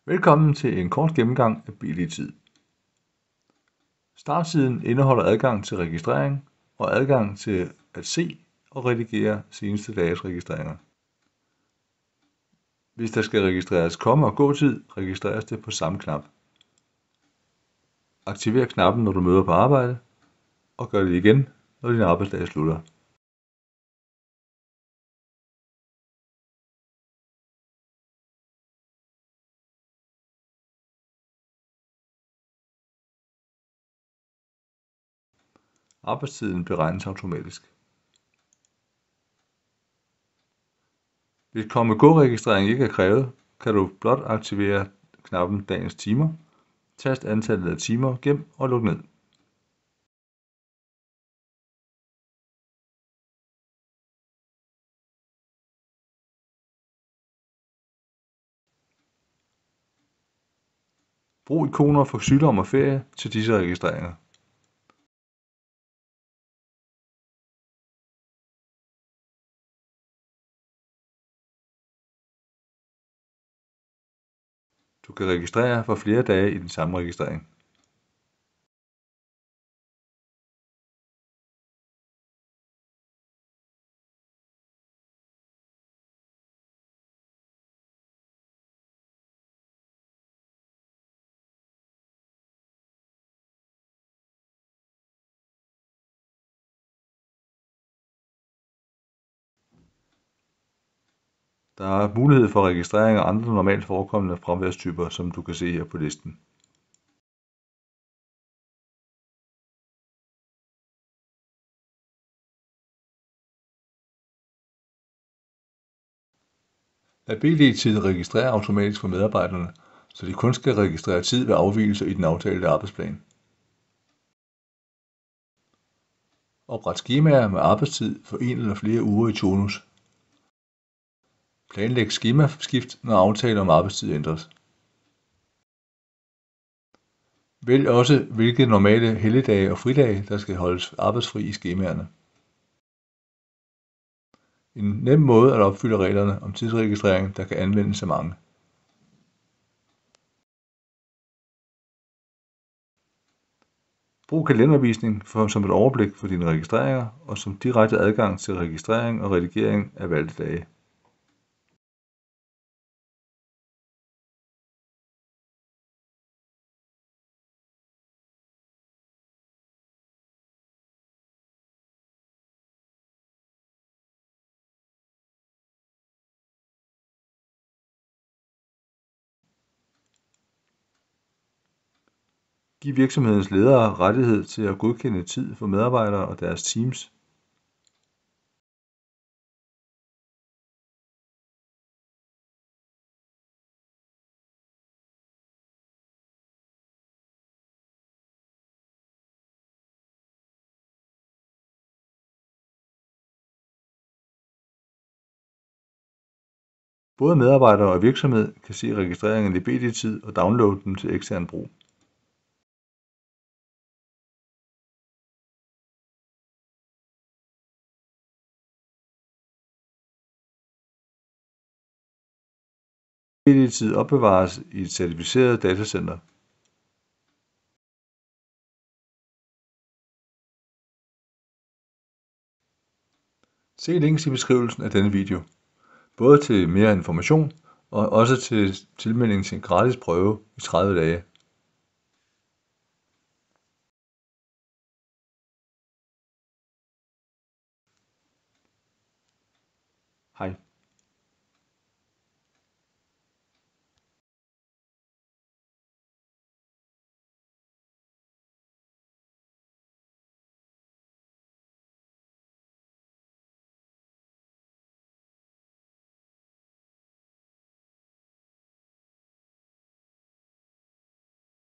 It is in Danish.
Velkommen til en kort gennemgang af BD-tid. Startsiden indeholder adgang til registrering og adgang til at se og redigere seneste dages registreringer. Hvis der skal registreres komme- og gåtid, registreres det på samme knap. Aktiver knappen, når du møder på arbejde, og gør det igen, når din arbejdsdag slutter. Arbejdstiden beregnes automatisk. Hvis komme-gå-registrering ikke er krævet, kan du blot aktivere knappen dagens timer, tast antallet af timer, gem og luk ned. Brug ikoner for sygdom og ferie til disse registreringer. Du kan registrere for flere dage i den samme registrering. Der er mulighed for registrering af andre normalt forekommende fraværstyper, som du kan se her på listen. Lad BD-tid registrere automatisk for medarbejderne, så de kun skal registrere tid ved afvigelser i den aftalte arbejdsplan. Opret skemaer med arbejdstid for en eller flere uger i turnus. Planlæg skemaskift, når aftale om arbejdstid ændres. Vælg også, hvilke normale helligdage og fridage, der skal holdes arbejdsfri i skemaerne. En nem måde at opfylde reglerne om tidsregistrering, der kan anvendes af mange. Brug kalendervisning som et overblik for dine registreringer og som direkte adgang til registrering og redigering af valgte dage. Giv virksomhedens ledere rettighed til at godkende tid for medarbejdere og deres teams. Både medarbejdere og virksomhed kan se registreringerne i BD-tid og downloade dem til ekstern brug. BD-tid opbevares i et certificeret datacenter. Se links i beskrivelsen af denne video, både til mere information og også til tilmelding til en gratis prøve i 30 dage. Hej.